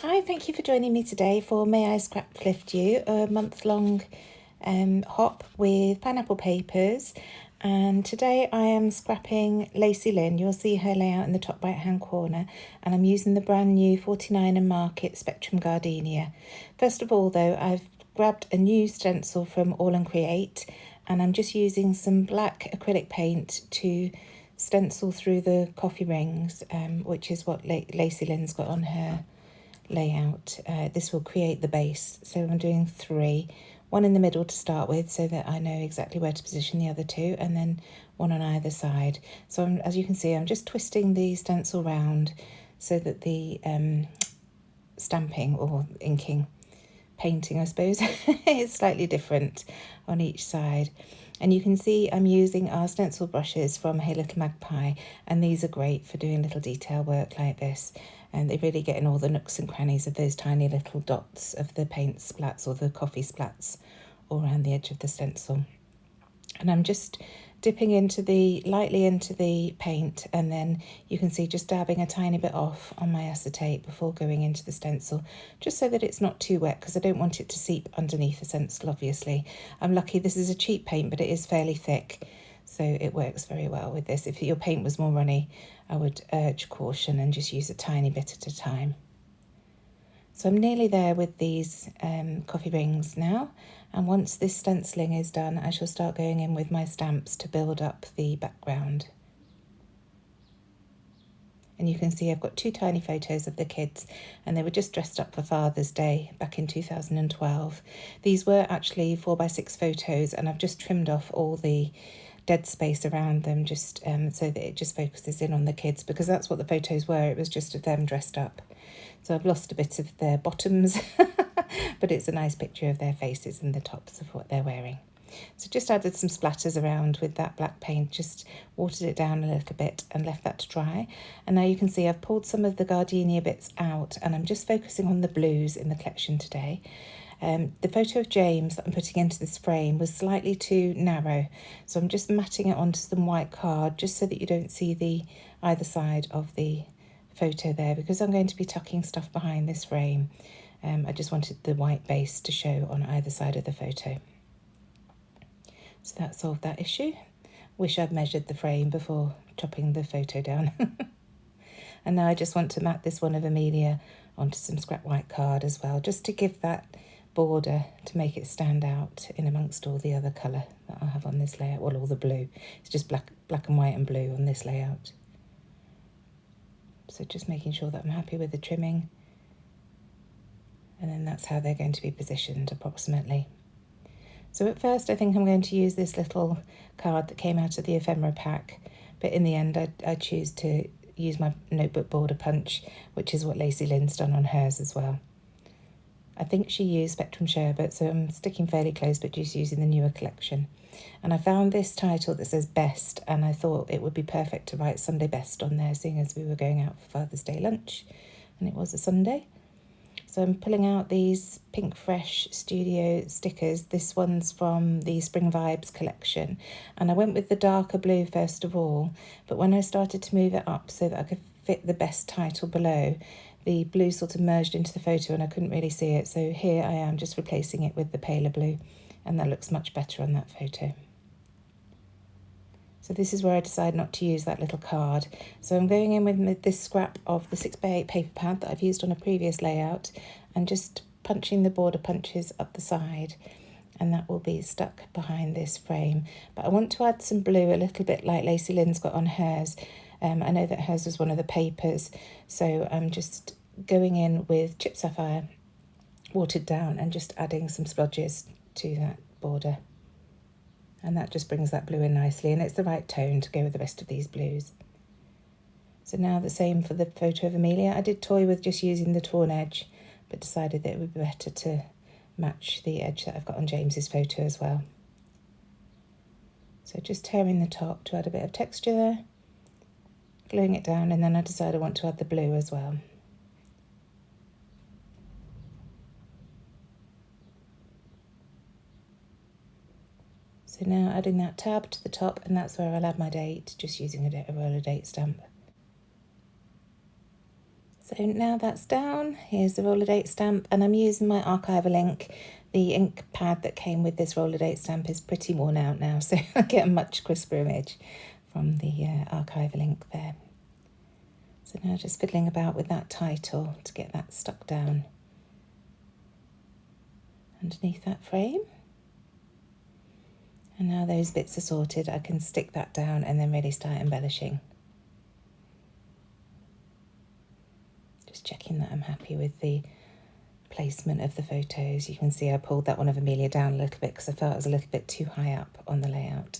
Hi, thank you for joining me today for May I Scraplift You, a month-long hop with pineapple papers. And today I am scrapping Lacey Lynn. You'll see her layout in the top right-hand corner. And I'm using the brand new 49 and Market Spectrum Gardenia. First of all, though, I've grabbed a new stencil from All and Create, and I'm just using some black acrylic paint to stencil through the coffee rings, which is what Lacey Lynn's got on her layout. This will create the base, so I'm doing 3, one in the middle to start with so that I know exactly where to position the other 2, and then one on either side. So as you can see, I'm just twisting the stencil round so that the stamping or inking, painting I suppose, is slightly different on each side. And you can see I'm using our stencil brushes from Hey Little Magpie, and these are great for doing little detail work like this. And they really get in all the nooks and crannies of those tiny little dots of the paint splats or the coffee splats all around the edge of the stencil. And I'm just dipping lightly into the paint, and then you can see just dabbing a tiny bit off on my acetate before going into the stencil, just so that it's not too wet, because I don't want it to seep underneath the stencil, obviously. I'm lucky this is a cheap paint, but it is fairly thick, so it works very well with this. If your paint was more runny, I would urge caution and just use a tiny bit at a time. So I'm nearly there with these coffee rings now, and once this stenciling is done, I shall start going in with my stamps to build up the background. And you can see I've got 2 tiny photos of the kids, and they were just dressed up for Father's Day back in 2012. These were actually 4x6 photos, and I've just trimmed off all the dead space around them, just so that it just focuses in on the kids, because that's what the photos were. It was just of them dressed up. So I've lost a bit of their bottoms, but it's a nice picture of their faces and the tops of what they're wearing. So just added some splatters around with that black paint, just watered it down a little bit and left that to dry. And now you can see I've pulled some of the gardenia bits out, and I'm just focusing on the blues in the collection today. The photo of James that I'm putting into this frame was slightly too narrow, so I'm just matting it onto some white card just so that you don't see either side of the photo there, because I'm going to be tucking stuff behind this frame. I just wanted the white base to show on either side of the photo. So that solved that issue. Wish I'd measured the frame before chopping the photo down. And now I just want to mat this one of Amelia onto some scrap white card as well, just to give that border, to make it stand out in amongst all the other colour that I have on this layout. Well, all the blue. It's just black and white and blue on this layout. So just making sure that I'm happy with the trimming. And then that's how they're going to be positioned approximately. So at first I think I'm going to use this little card that came out of the ephemera pack, but in the end I choose to use my notebook border punch, which is what Lacey Lynn's done on hers as well. I think she used Spectrum Sherbet, so I'm sticking fairly close, but just using the newer collection. And I found this title that says Best, and I thought it would be perfect to write Sunday Best on there, seeing as we were going out for Father's Day lunch, and it was a Sunday. So I'm pulling out these Pink Fresh Studio stickers. This one's from the Spring Vibes collection, and I went with the darker blue first of all, but when I started to move it up so that I could fit the Best title below, the blue sort of merged into the photo and I couldn't really see it. So here I am just replacing it with the paler blue, and that looks much better on that photo. So this is where I decided not to use that little card. So I'm going in with this scrap of the 6x8 paper pad that I've used on a previous layout, and just punching the border punches up the side, and that will be stuck behind this frame. But I want to add some blue, a little bit like Lacey Lynn's got on hers. I know that hers was one of the papers, so I'm just going in with Chip Sapphire, watered down, and just adding some splodges to that border. And that just brings that blue in nicely, and it's the right tone to go with the rest of these blues. So now the same for the photo of Amelia. I did toy with just using the torn edge, but decided that it would be better to match the edge that I've got on James's photo as well. So just tearing the top to add a bit of texture there, gluing it down, and then I decided I want to add the blue as well. So now adding that tab to the top, and that's where I'll add my date, just using a roller date stamp. So now that's down, here's the roller date stamp, and I'm using my archival ink. The ink pad that came with this roller date stamp is pretty worn out now, so I get a much crisper image from the archival ink there. So now just fiddling about with that title to get that stuck down underneath that frame. And now those bits are sorted, I can stick that down and then really start embellishing. Just checking that I'm happy with the placement of the photos. You can see I pulled that one of Amelia down a little bit because I felt it was a little bit too high up on the layout.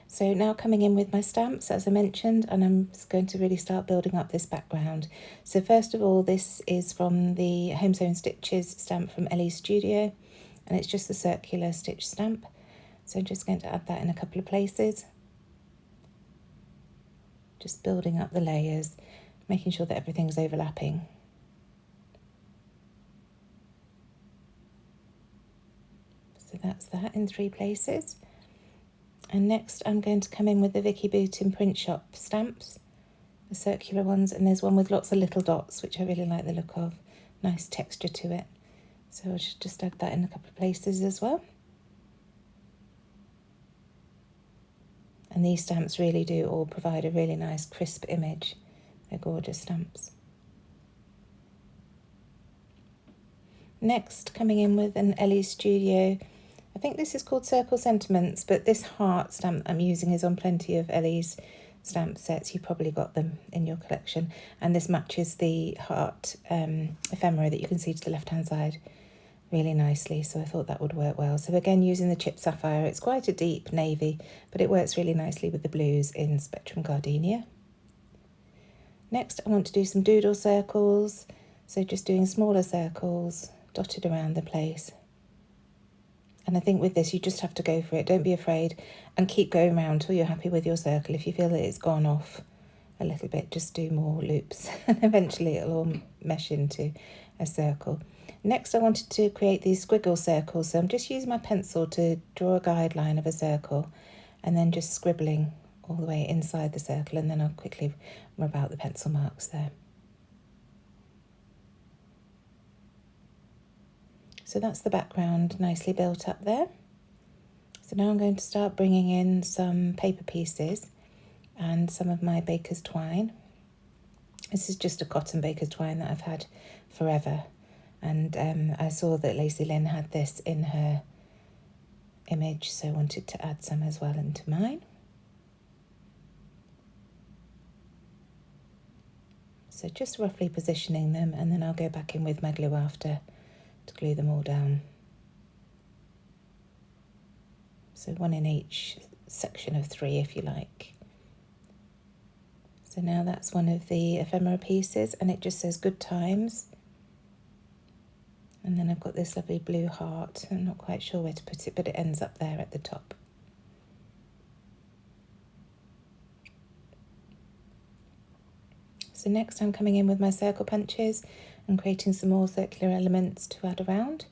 So now coming in with my stamps, as I mentioned, and I'm just going to really start building up this background. So first of all, this is from the Home Sewn Stitches stamp from Ellie's Studio, and it's just the circular stitch stamp. So I'm just going to add that in a couple of places. Just building up the layers, making sure that everything's overlapping. So that's that in 3 places. And next I'm going to come in with the Vicky Bootin Print Shop stamps, the circular ones, and there's one with lots of little dots, which I really like the look of. Nice texture to it. So I'll just add that in a couple of places as well. And these stamps really do all provide a really nice crisp image. They're gorgeous stamps. Next, coming in with an Ellie's Studio, I think this is called Circle Sentiments, but this heart stamp I'm using is on plenty of Ellie's stamp sets. You've probably got them in your collection. And this matches the heart ephemera that you can see to the left-hand side really nicely, so I thought that would work well. So again, using the Chip Sapphire, it's quite a deep navy, but it works really nicely with the blues in Spectrum Gardenia. Next, I want to do some doodle circles, so just doing smaller circles dotted around the place. And I think with this, you just have to go for it. Don't be afraid and keep going around till you're happy with your circle. If you feel that it's gone off a little bit, just do more loops and eventually it'll all mesh into a circle. Next, I wanted to create these squiggle circles. So I'm just using my pencil to draw a guideline of a circle and then just scribbling all the way inside the circle, and then I'll quickly rub out the pencil marks there. So that's the background nicely built up there. So now I'm going to start bringing in some paper pieces and some of my baker's twine. This is just a cotton baker's twine that I've had forever. And I saw that Lynn had this in her image, so I wanted to add some as well into mine. So just roughly positioning them, and then I'll go back in with my glue after to glue them all down. So 1 in each section of 3 if you like. So now that's one of the ephemera pieces, and it just says good times. And then I've got this lovely blue heart. I'm not quite sure where to put it, but it ends up there at the top. So next I'm coming in with my circle punches and creating some more circular elements to add around.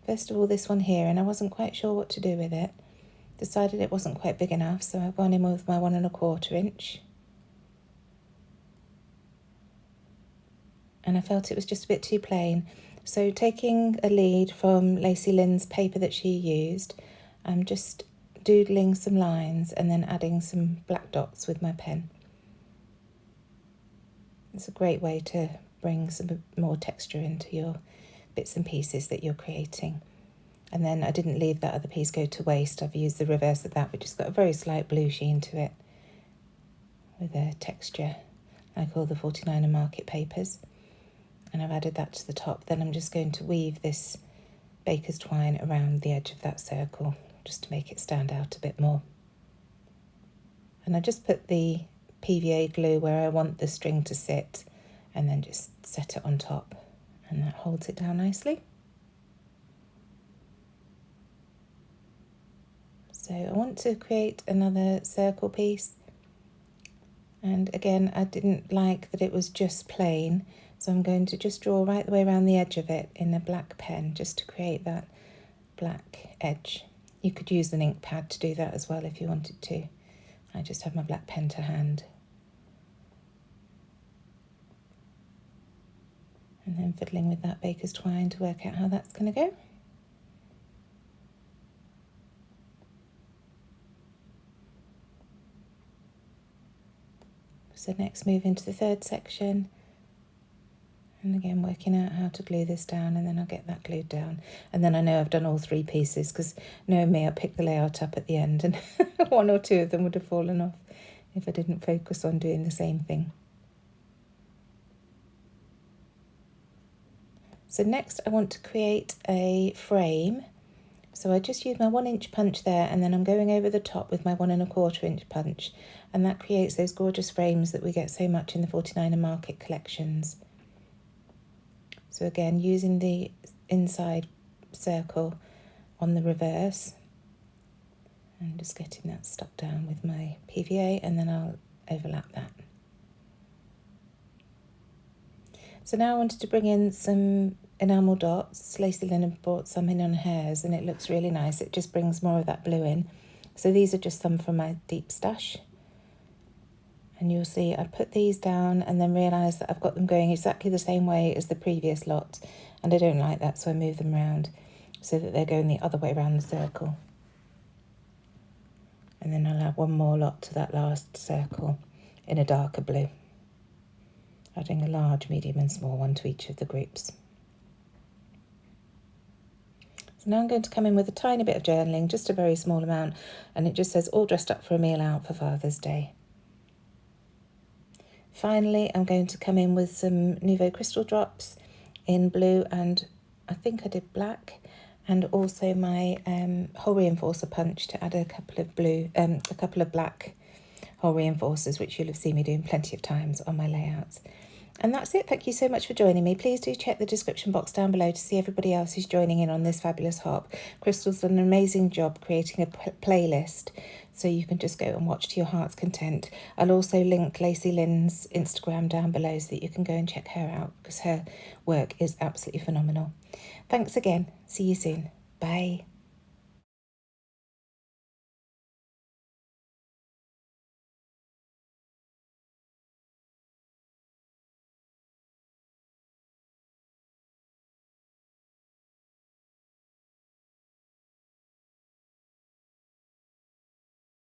First of all, this one here, and I wasn't quite sure what to do with it. Decided it wasn't quite big enough, so I've gone in with my 1 1/4 inch. And I felt it was just a bit too plain. So taking a lead from Lynn's paper that she used, I'm just doodling some lines and then adding some black dots with my pen. It's a great way to bring some more texture into your bits and pieces that you're creating. And then I didn't leave that other piece go to waste. I've used the reverse of that, which has got a very slight blue sheen to it with a texture like all the 49er Market papers. And I've added that to the top. Then I'm just going to weave this baker's twine around the edge of that circle just to make it stand out a bit more. And I just put the PVA glue where I want the string to sit and then just set it on top, and that holds it down nicely. So I want to create another circle piece, and again I didn't like that it was just plain, so I'm going to just draw right the way around the edge of it in a black pen just to create that black edge. You could use an ink pad to do that as well if you wanted to. I just have my black pen to hand. And then fiddling with that baker's twine to work out how that's going to go. So next move into the third section, and again working out how to glue this down, and then I'll get that glued down. And then I know I've done all 3 pieces, because knowing me, I picked the layout up at the end and 1 or 2 of them would have fallen off if I didn't focus on doing the same thing. So next I want to create a frame. So I just use my 1-inch punch there, and then I'm going over the top with my 1 1/4 inch punch, and that creates those gorgeous frames that we get so much in the 49er Market collections. So again, using the inside circle on the reverse, and just getting that stuck down with my PVA, and then I'll overlap that. So now I wanted to bring in some enamel dots. Lacey Lynn had bought some in on hers, and it looks really nice. It just brings more of that blue in. So these are just some from my deep stash. And you'll see I put these down and then realise that I've got them going exactly the same way as the previous lot. And I don't like that, so I move them around so that they're going the other way around the circle. And then I'll add 1 more lot to that last circle in a darker blue, adding a large, medium and small one to each of the groups. So now I'm going to come in with a tiny bit of journaling, just a very small amount, and it just says all dressed up for a meal out for Father's Day. Finally, I'm going to come in with some Nouveau Crystal drops in blue, and I think I did black, and also my hole reinforcer punch to add a couple of black hole reinforcers, which you'll have seen me doing plenty of times on my layouts. And that's it. Thank you so much for joining me. Please do check the description box down below to see everybody else who's joining in on this fabulous hop. Crystal's done an amazing job creating a playlist, so you can just go and watch to your heart's content. I'll also link Lacey Lynn's Instagram down below so that you can go and check her out, because her work is absolutely phenomenal. Thanks again. See you soon. Bye.